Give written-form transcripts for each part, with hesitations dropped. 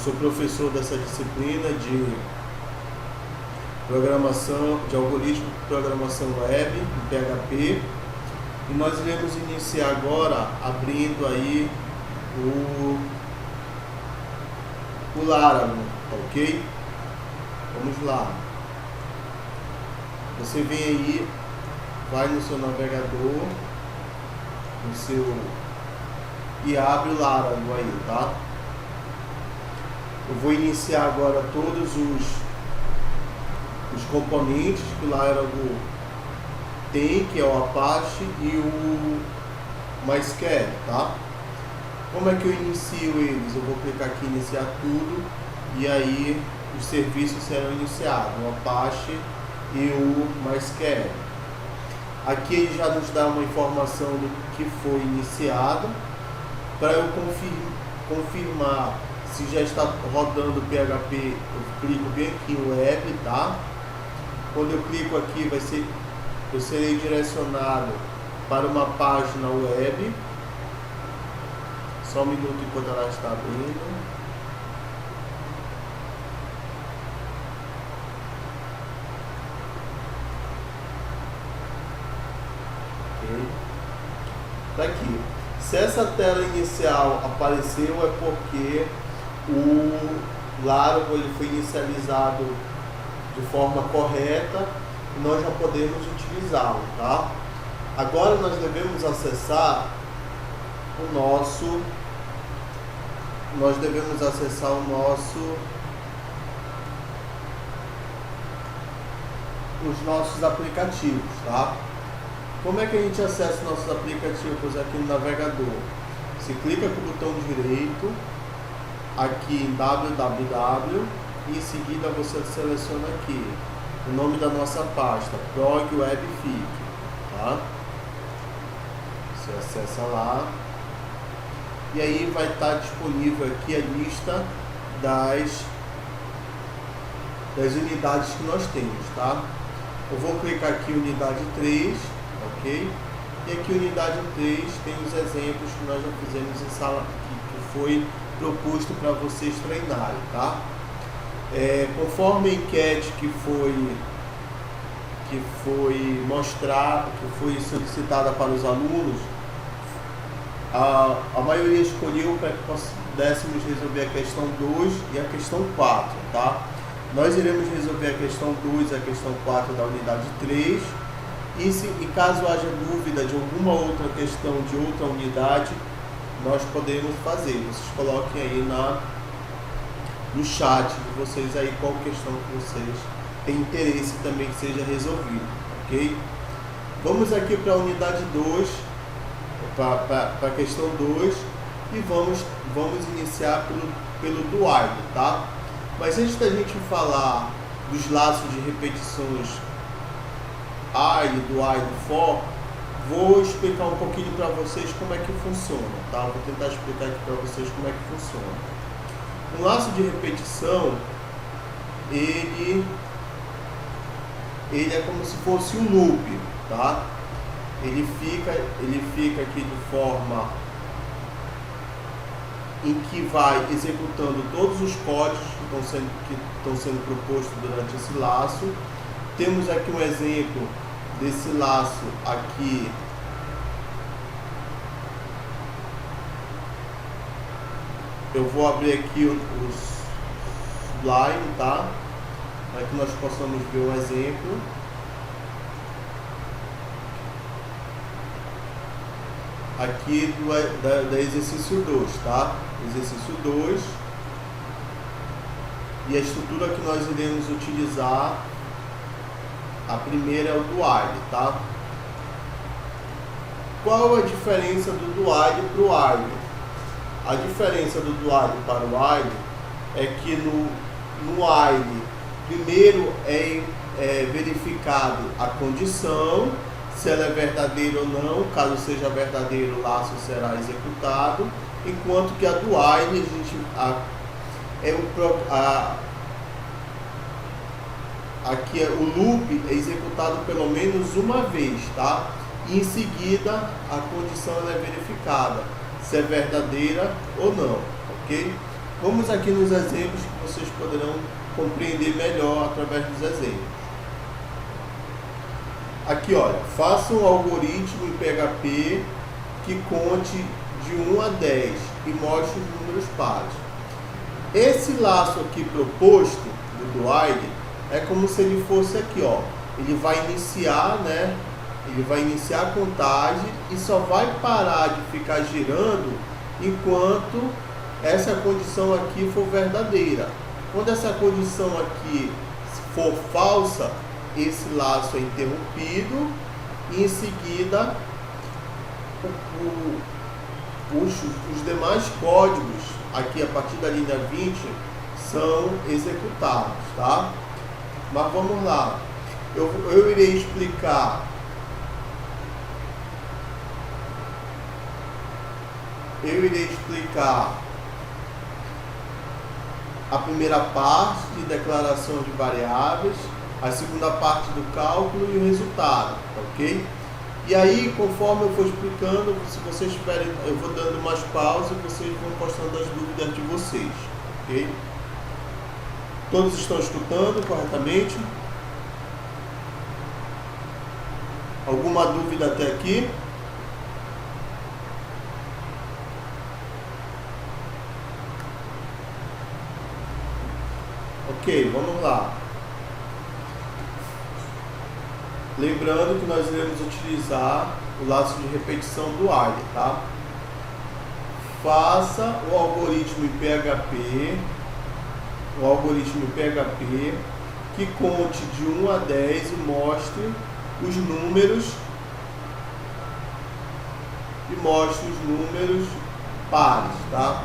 sou professor dessa disciplina de programação, de algoritmo de programação web, em PHP, e nós iremos iniciar agora abrindo aí o Laravel, ok? Vamos lá. Você vem aí, vai no seu navegador, no seu, e abre o Laravel aí, tá? Eu vou iniciar agora todos os componentes que o Laravel tem, que é o Apache e o MySQL, tá? Como é que eu inicio eles? Eu vou clicar aqui em iniciar tudo e aí os serviços serão iniciados, o Apache e o MySQL. Aqui ele já nos dá uma informação do que foi iniciado. Para eu confirmar se já está rodando o PHP, eu clico bem aqui em Web, tá? Quando eu clico aqui, eu serei direcionado para uma página web. Só um minuto enquanto ela está abrindo. Tá aqui. Se essa tela inicial apareceu é porque o Laravel ele foi inicializado de forma correta e nós já podemos utilizá-lo, tá? Agora nós devemos acessar os nossos aplicativos, tá? Como é que a gente acessa nossos aplicativos aqui no navegador? Você clica com o botão direito aqui em www e em seguida você seleciona aqui o nome da nossa pasta, prog-webfic, tá? Você acessa lá e aí vai estar disponível aqui a lista das unidades que nós temos, tá? Eu vou clicar aqui em unidade 3, ok? E aqui unidade 3 tem os exemplos que nós já fizemos em sala aqui, que foi proposto para vocês treinarem, tá? Conforme a enquete que foi solicitada para os alunos, a maioria escolheu para que pudéssemos resolver a questão 2 e a questão 4, tá? Nós iremos resolver a questão 2 e a questão 4 da unidade 3. E caso haja dúvida de alguma outra questão de outra unidade, nós podemos fazer. Vocês coloquem aí no chat de vocês aí qual questão que vocês têm interesse também que seja resolvida, ok? Vamos aqui para a unidade 2, para a questão 2 e vamos iniciar pelo do while, tá? Mas antes da gente falar dos laços de repetições while, do while, do for, vou explicar um pouquinho para vocês como é que funciona, tá? Vou tentar explicar aqui para vocês como é que funciona. Um laço de repetição, ele é como se fosse um loop, tá? Ele fica aqui de forma em que vai executando todos os códigos que estão sendo propostos durante esse laço. Temos aqui um exemplo desse laço aqui. Eu vou abrir aqui o Sublime, tá? Para que nós possamos ver um exemplo. Aqui da exercício 2, tá? Exercício 2. E a estrutura que nós iremos utilizar, a primeira é o do while, tá? Qual a diferença do while para o while? A diferença do while para o while é que no while, primeiro é verificado a condição, se ela é verdadeira ou não. Caso seja verdadeiro, o laço será executado, enquanto que a do while aqui o loop é executado pelo menos uma vez, tá? E em seguida a condição ela é verificada se é verdadeira ou não, ok? Vamos aqui nos exemplos que vocês poderão compreender melhor através dos exemplos. Aqui, olha, faça um algoritmo em PHP que conte de 1 a 10 e mostre os números pares. Esse laço aqui proposto do while é como se ele fosse aqui, ó. Ele vai iniciar, né? Ele vai iniciar a contagem e só vai parar de ficar girando enquanto essa condição aqui for verdadeira. Quando essa condição aqui for falsa, esse laço é interrompido e em seguida os demais códigos aqui a partir da linha 20 são executados, tá? Mas vamos lá, eu irei explicar a primeira parte de declaração de variáveis, a segunda parte do cálculo e o resultado, ok? E aí, conforme eu for explicando, se vocês tiverem, eu vou dando umas pausas e vocês vão postando as dúvidas de vocês, ok? Todos estão escutando corretamente? Alguma dúvida até aqui? Ok, vamos lá. Lembrando que nós iremos utilizar o laço de repetição do while, tá? Faça o algoritmo em PHP, que conte de 1 a 10 e mostre os números pares, tá?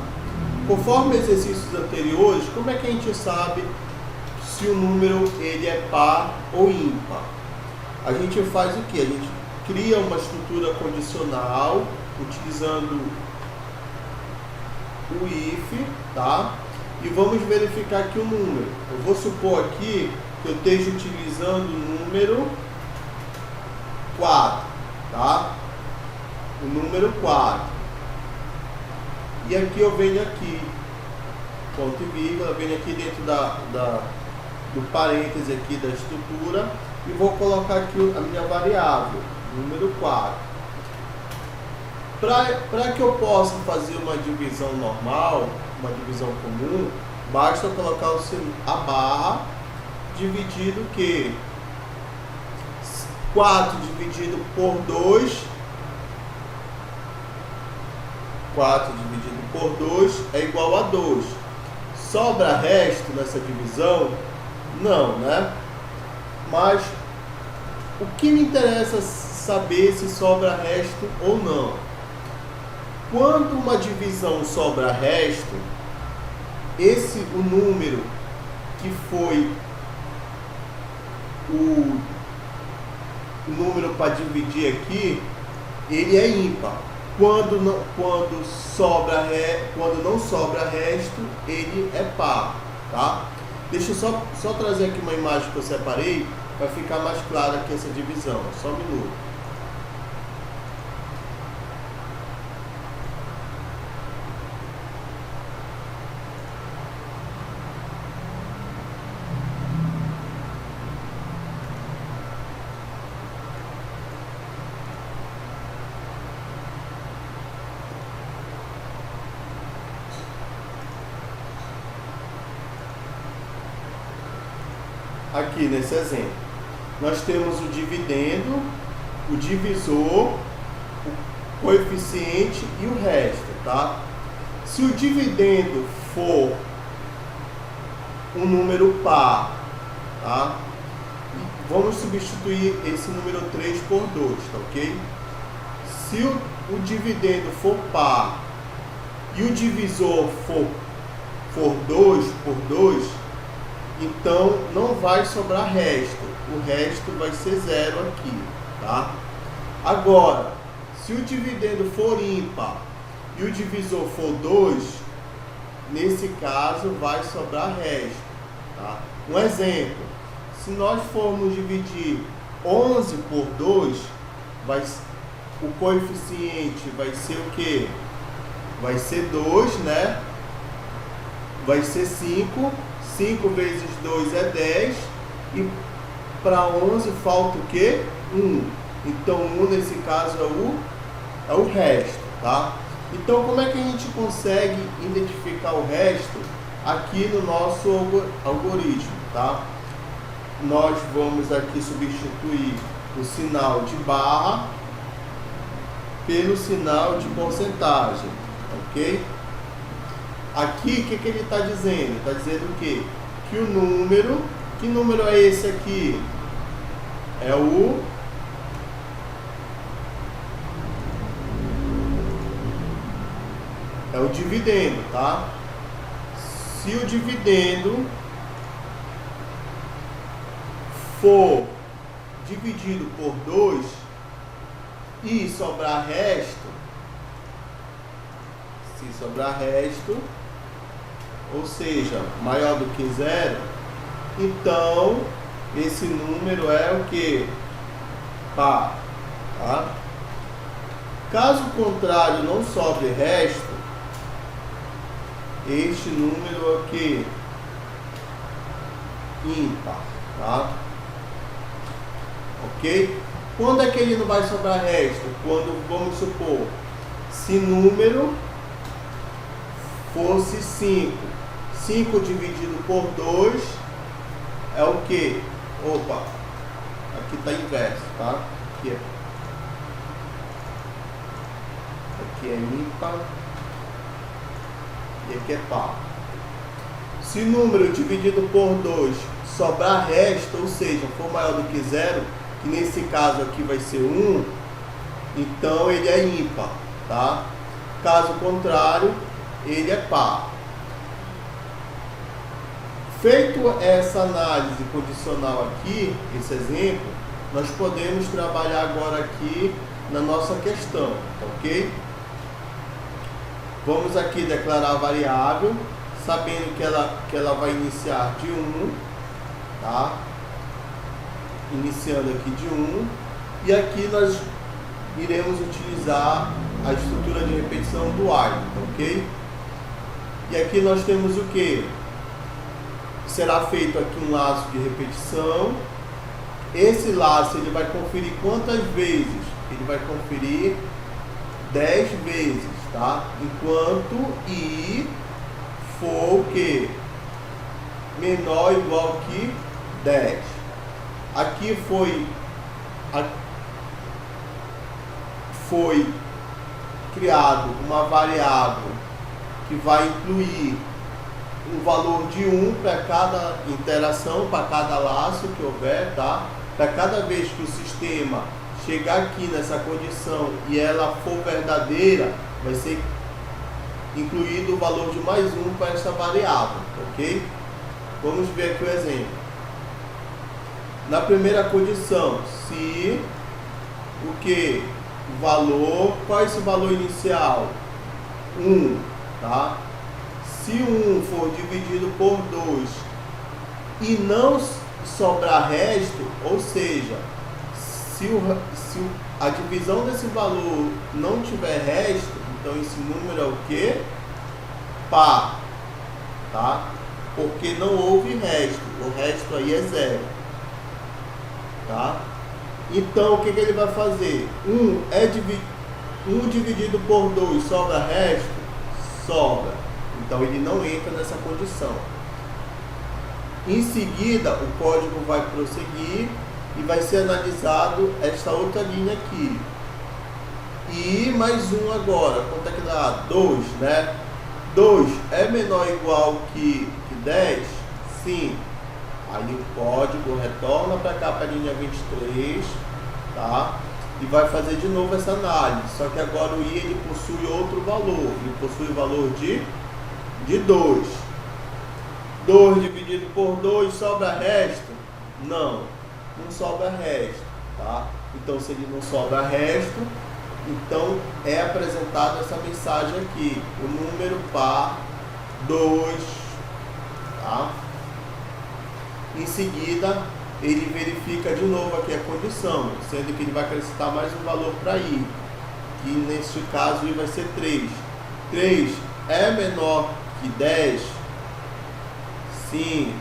Conforme exercícios anteriores, como é que a gente sabe se o número ele é par ou ímpar? A gente faz o que? A gente cria uma estrutura condicional utilizando o if, tá? E vamos verificar aqui o número. Eu vou supor aqui que eu esteja utilizando o número 4, tá? O número 4. E aqui eu venho aqui, ponto e vírgula, venho aqui dentro do parêntese aqui da estrutura e vou colocar aqui a minha variável, número 4. Para que eu possa fazer uma divisão normal, uma divisão comum, basta eu colocar a barra dividido o quê? 4 dividido por 2, 4 dividido por 2 é igual a 2. Sobra resto nessa divisão? Não, né? Mas o que me interessa saber se sobra resto ou não? Quando uma divisão sobra resto, o número que foi o número para dividir aqui, ele é ímpar. Quando não sobra resto, ele é par, tá? Deixa eu só trazer aqui uma imagem que eu separei para ficar mais clara aqui essa divisão. Só um minuto. Aqui nesse exemplo, nós temos o dividendo, o divisor, o coeficiente e o resto, tá? Se o dividendo for um número par, tá? Vamos substituir esse número 3 por 2, tá ok? Se o dividendo for par e o divisor for 2 por 2, então não vai sobrar resto, o resto vai ser 0 aqui, tá? Agora, se o dividendo for ímpar e o divisor for 2, nesse caso vai sobrar resto, tá? Um exemplo, se nós formos dividir 11 por 2, o coeficiente vai ser o quê? Vai ser 2, né? vai ser 5. 5 vezes 2 é 10. E para 11 falta o quê? 1. Então 1 nesse caso é o resto, tá? Então como é que a gente consegue identificar o resto aqui no nosso algoritmo, tá? Nós vamos aqui substituir o sinal de barra pelo sinal de porcentagem, ok? Aqui, o que ele está dizendo? Está dizendo o quê? Que o número, que número é esse aqui? É o dividendo, tá? Se o dividendo for dividido por 2 e sobrar resto, se sobrar resto, ou seja, maior do que 0, então esse número é o que? Par, tá? Caso contrário, não sobre resto, este número é o que? Ímpar, tá? Ok? Quando é que ele não vai sobrar resto? Quando, vamos supor, se número fosse 5. 5 dividido por 2 é o que? Opa, aqui está inverso, tá? Aqui é ímpar e aqui é par. Se número dividido por 2 sobrar resto, ou seja, for maior do que 0, que nesse caso aqui vai ser 1, então ele é ímpar, tá? Caso contrário, ele é par. Feito essa análise condicional aqui, esse exemplo, nós podemos trabalhar agora aqui na nossa questão, ok? Vamos aqui declarar a variável, sabendo que ela vai iniciar de 1, tá? Iniciando aqui de 1, e aqui nós iremos utilizar a estrutura de repetição do while, ok? E aqui nós temos o que? Será feito aqui um laço de repetição. Esse laço ele vai conferir quantas vezes? Ele vai conferir 10 vezes, tá? Enquanto i for o que? Menor ou igual que 10. Aqui foi criado uma variável que vai incluir um valor de 1 para cada interação, para cada laço que houver, tá? Para cada vez que o sistema chegar aqui nessa condição e ela for verdadeira, vai ser incluído o valor de mais 1 para essa variável, ok? Vamos ver aqui o exemplo. Na primeira condição, se o que? O valor, qual é esse valor inicial? 1, tá? Se o 1 for dividido por 2 e não sobrar resto, ou seja, se a divisão desse valor não tiver resto, então esse número é o que? Par, tá? Porque não houve resto, o resto aí é 0, tá? Então o que ele vai fazer? 1 dividido por 2 sobra resto? Sobra. Então ele não entra nessa condição. Em seguida, o código vai prosseguir e vai ser analisado esta outra linha aqui. E mais 1 agora, quanto é que dá? 2, né? 2 é menor ou igual que 10? Sim. Aí o código retorna para cá, para a linha 23, tá? E vai fazer de novo essa análise. Só que agora o i ele possui outro valor. Ele possui o valor de 2. 2 dividido por 2 sobra resto? Não, não sobra resto, tá? Então se ele não sobra resto, então é apresentada essa mensagem aqui, o número par 2, tá? Em seguida, ele verifica de novo aqui a condição, sendo que ele vai acrescentar mais um valor para i, que neste caso i vai ser 3. 3 é menor que 10? Sim.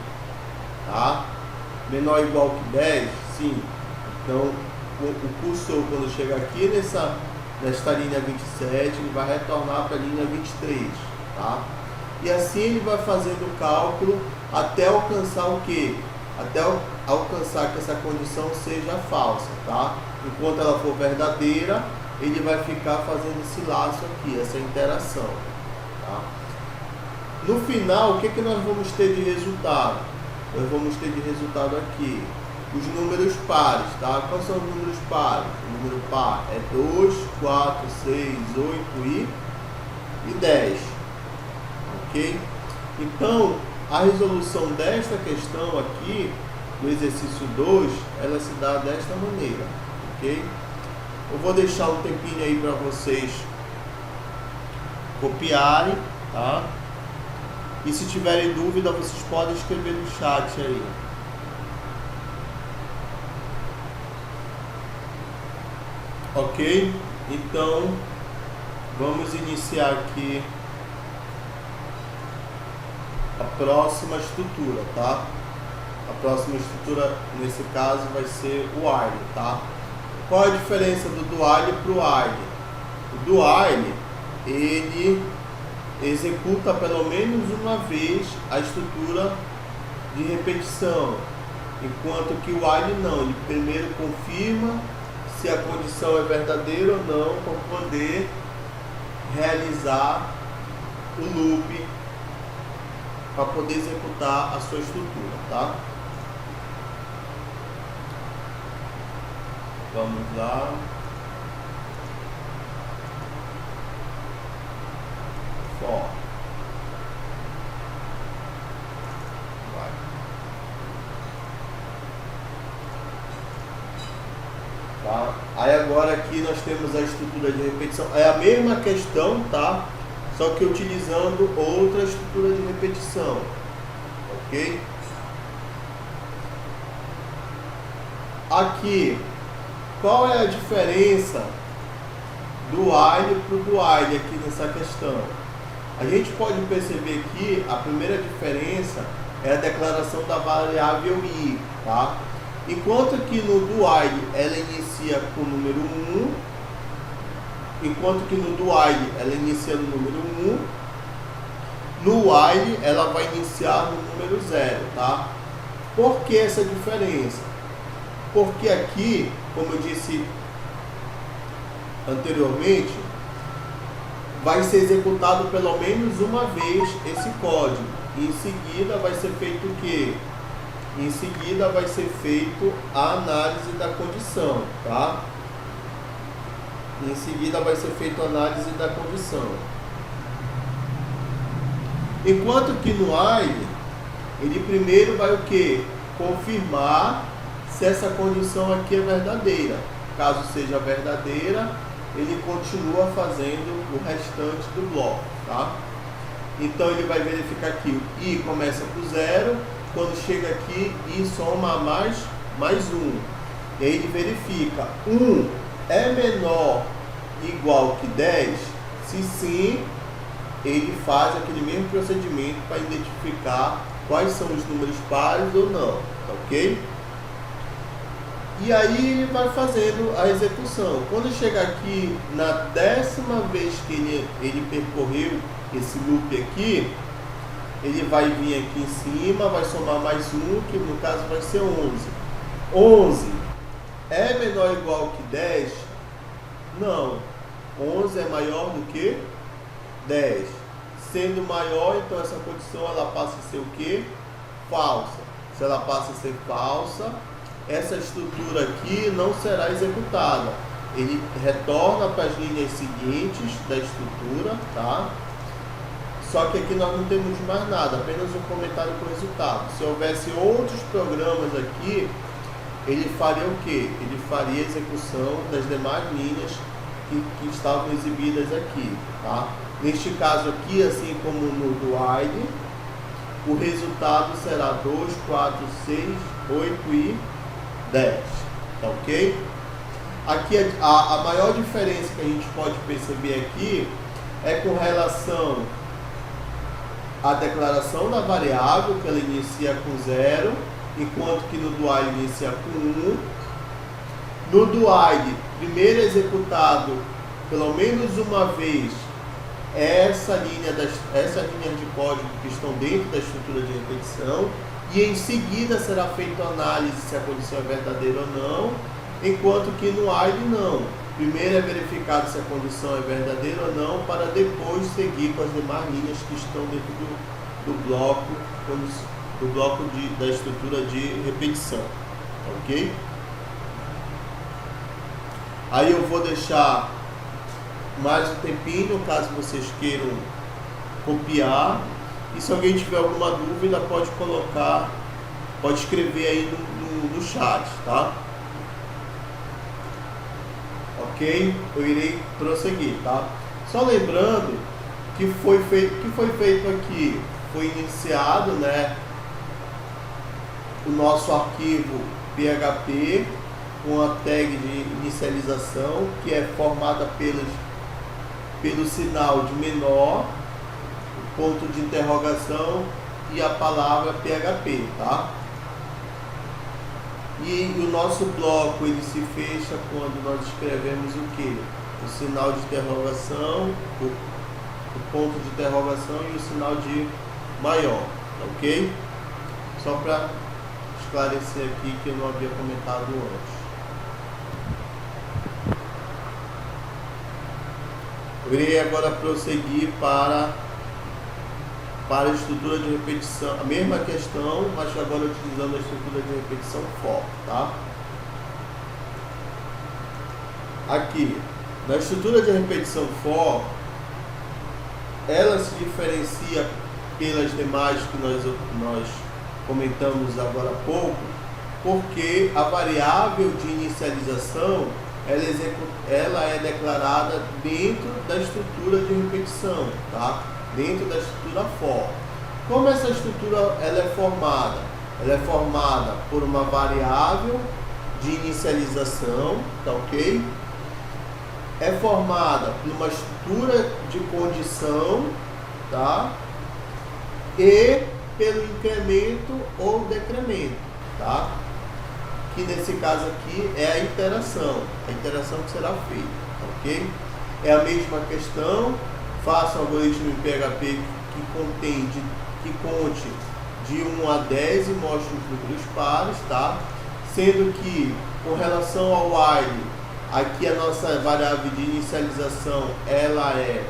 Tá? Menor ou igual que 10? Sim. Então, o cursor, quando chegar aqui nesta linha 27, ele vai retornar para a linha 23. Tá? E assim ele vai fazendo o cálculo até alcançar o quê? Até alcançar que essa condição seja falsa. Tá? Enquanto ela for verdadeira, ele vai ficar fazendo esse laço aqui, essa interação. Tá? No final, o que nós vamos ter de resultado? Nós vamos ter de resultado aqui os números pares, tá? Quais são os números pares? O número par é 2, 4, 6, 8 e 10. Ok? Então, a resolução desta questão aqui, no exercício 2, ela se dá desta maneira. Ok? Eu vou deixar um tempinho aí para vocês copiarem, tá? E se tiverem dúvida, vocês podem escrever no chat aí. Ok? Então, vamos iniciar aqui a próxima estrutura, tá? A próxima estrutura, nesse caso, vai ser o while, tá? Qual a diferença do do while para o while? O do while, ele executa pelo menos uma vez a estrutura de repetição, enquanto que o while não, ele primeiro confirma se a condição é verdadeira ou não para poder realizar o loop, para poder executar a sua estrutura, tá? Vamos lá. For. Vai. Tá? Aí agora aqui nós temos a estrutura de repetição. É a mesma questão, tá? Só que utilizando outra estrutura de repetição. Ok? Aqui, qual é a diferença do while para o do while aqui nessa questão? A gente pode perceber que a primeira diferença é a declaração da variável i, tá? Enquanto que no do while ela inicia com o número 1, enquanto que no do while ela inicia no número 1, no while ela vai iniciar no número 0, tá? Por que essa diferença? Porque aqui, como eu disse anteriormente, vai ser executado pelo menos uma vez esse código. E em seguida vai ser feito o quê? Em seguida vai ser feito a análise da condição, tá? Em seguida vai ser feita a análise da condição. Enquanto que no while, ele primeiro vai o quê? Confirmar se essa condição aqui é verdadeira. Caso seja verdadeira, ele continua fazendo o restante do bloco, tá? Então ele vai verificar que o i começa por 0, quando chega aqui i soma mais 1. E aí ele verifica 1 é menor ou igual que 10? Se sim, ele faz aquele mesmo procedimento para identificar quais são os números pares ou não, ok? E aí ele vai fazendo a execução. Quando chegar aqui na 10ª vez que ele percorreu esse loop aqui, ele vai vir aqui em cima, vai somar mais 1, que no caso vai ser 11. 11 é menor ou igual que 10? Não. 11 é maior do que 10. Sendo maior, então essa condição ela passa a ser o quê? Falsa. Se ela passa a ser falsa, essa estrutura aqui não será executada. Ele retorna para as linhas seguintes da estrutura, tá? Só que aqui nós não temos mais nada, apenas um comentário com o resultado. Se houvesse outros programas aqui, ele faria o quê? Ele faria a execução das demais linhas que estavam exibidas aqui, tá? Neste caso aqui, assim como no do while, o resultado será 2, 4, 6, 8 e 10, tá ok? Aqui a maior diferença que a gente pode perceber aqui é com relação a declaração da variável, que ela inicia com 0, enquanto que no do while inicia com 1. No do while, primeiro executado pelo menos uma vez essa linha de código que estão dentro da estrutura de repetição, e em seguida será feita a análise se a condição é verdadeira ou não, enquanto que no while não. Primeiro é verificado se a condição é verdadeira ou não, para depois seguir com as demais linhas que estão dentro do bloco da estrutura de repetição. Ok? Aí eu vou deixar mais um tempinho, caso vocês queiram copiar. E se alguém tiver alguma dúvida, pode colocar, pode escrever aí no chat, tá? Ok? Eu irei prosseguir, tá? Só lembrando que foi feito aqui, foi iniciado, né, o nosso arquivo PHP com a tag de inicialização, que é formada pelo sinal de menor, o ponto de interrogação e a palavra PHP, tá? E o nosso bloco ele se fecha quando nós escrevemos o que? O sinal de interrogação, o ponto de interrogação e o sinal de maior, ok? Só para esclarecer aqui que eu não havia comentado antes. Eu irei agora prosseguir para a estrutura de repetição, a mesma questão, mas agora utilizando a estrutura de repetição for, tá? Aqui, na estrutura de repetição for, ela se diferencia pelas demais que nós comentamos agora há pouco, porque a variável de inicialização ela é declarada dentro da estrutura de repetição, tá? Dentro da estrutura for. Como essa estrutura ela é formada? Ela é formada por uma variável de inicialização, tá ok? É formada por uma estrutura de condição, tá? E pelo incremento ou decremento, tá? Que nesse caso aqui é a iteração que será feita, ok? É a mesma questão, faça um algoritmo em PHP que conte de 1 a 10 e mostre os números pares, tá? Sendo que, com relação ao while, aqui a nossa variável de inicialização, ela é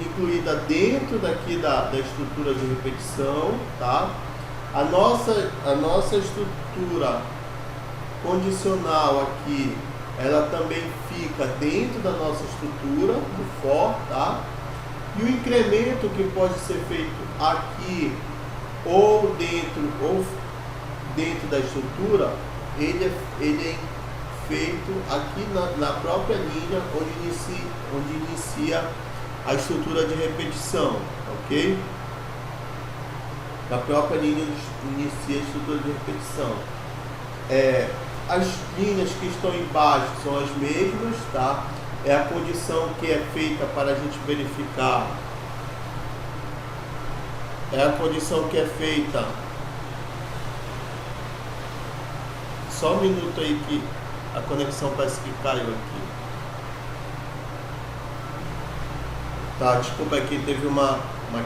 incluída dentro daqui da estrutura de repetição, tá? A nossa estrutura condicional aqui, ela também fica dentro da nossa estrutura do for, tá? E o incremento que pode ser feito aqui ou dentro da estrutura, ele é feito aqui na própria linha onde inicia a estrutura de repetição, ok? Na própria linha inicia a estrutura de repetição. As linhas que estão embaixo são as mesmas, tá? É a condição que é feita para a gente verificar. É a condição que é feita. Só um minuto aí que a conexão parece que caiu aqui. Tá, desculpa aqui, teve uma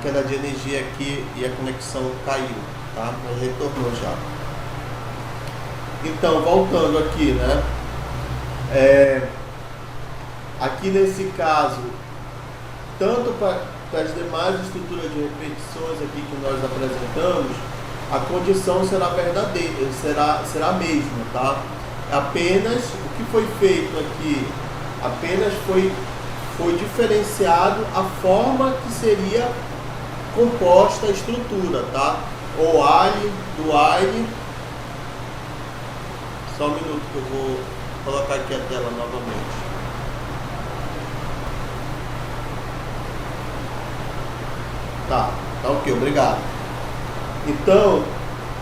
queda de energia aqui e a conexão caiu, tá? Mas retornou já. Então, voltando aqui, né? Aqui nesse caso, tanto para as demais estruturas de repetições aqui que nós apresentamos, a condição será verdadeira, será a mesma, tá? Apenas o que foi feito aqui, apenas foi diferenciado a forma que seria composta a estrutura, tá? O while, do while. Só um minuto que eu vou colocar aqui a tela novamente. Tá ok, obrigado. Então,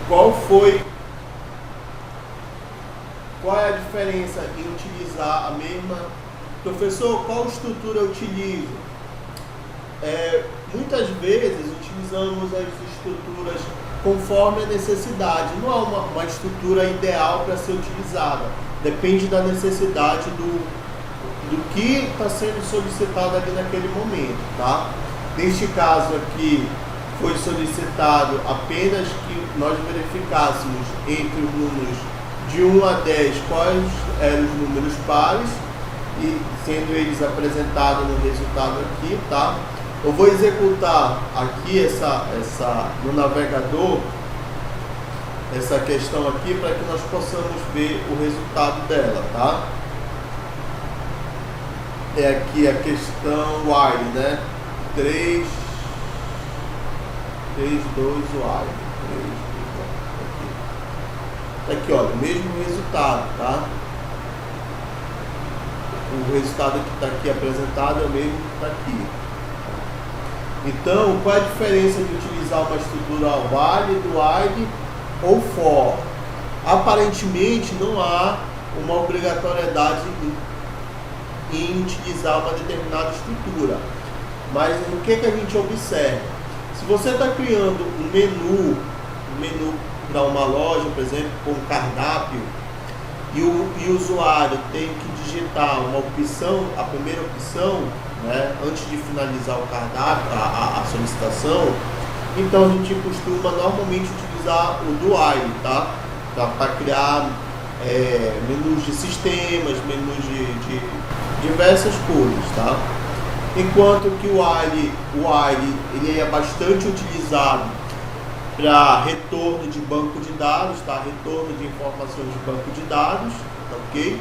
qual é a diferença em utilizar a mesma... Professor, qual estrutura eu utilizo? muitas vezes utilizamos as estruturas conforme a necessidade. Não há uma estrutura ideal para ser utilizada. Depende da necessidade do que está sendo solicitado ali naquele momento, tá? Neste caso aqui, foi solicitado apenas que nós verificássemos entre os números de 1 a 10 quais eram os números pares, e sendo eles apresentados no resultado aqui, tá? Eu vou executar aqui no navegador essa questão aqui para que nós possamos ver o resultado dela, tá? É aqui a questão while, né? 3, 2, while. Aqui, olha, o mesmo resultado, tá? O resultado que está aqui apresentado é o mesmo que está aqui. Então, qual é a diferença de utilizar uma estrutura while, do while ou for? Aparentemente, não há uma obrigatoriedade em utilizar uma determinada estrutura. Mas o que a gente observa? Se você está criando um menu para uma loja, por exemplo, com um cardápio, e o usuário tem que digitar uma opção, a primeira opção, né, antes de finalizar o cardápio, a solicitação, então a gente costuma normalmente utilizar o do while, tá? Para criar menus de sistemas, menus de diversas cores, tá? Enquanto que o while ele é bastante utilizado para retorno de banco de dados, tá? Retorno de informações de banco de dados, ok?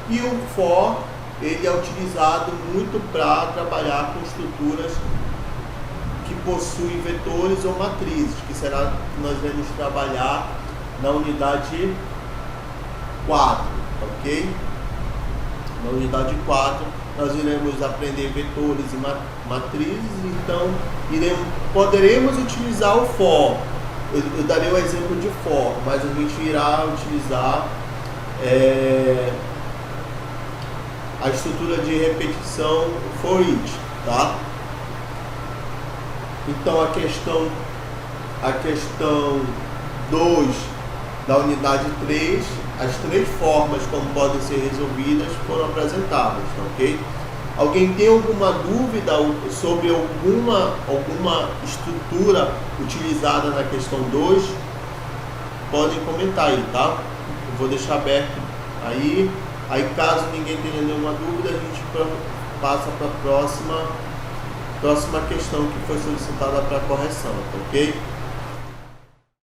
E o for, ele é utilizado muito para trabalhar com estruturas que possuem vetores ou matrizes, que será que nós vamos trabalhar na unidade 4, ok? Na unidade 4, nós iremos aprender vetores e matrizes, então poderemos utilizar o for. Eu darei o exemplo de for, mas a gente irá utilizar a estrutura de repetição for each, tá? Então a questão 2 da unidade 3, as 3 formas como podem ser resolvidas foram apresentadas, tá, ok? Alguém tem alguma dúvida sobre alguma estrutura utilizada na questão 2? Podem comentar aí, tá? Eu vou deixar aberto aí. Aí caso ninguém tenha nenhuma dúvida, a gente passa para a próxima questão que foi solicitada para correção, tá, ok?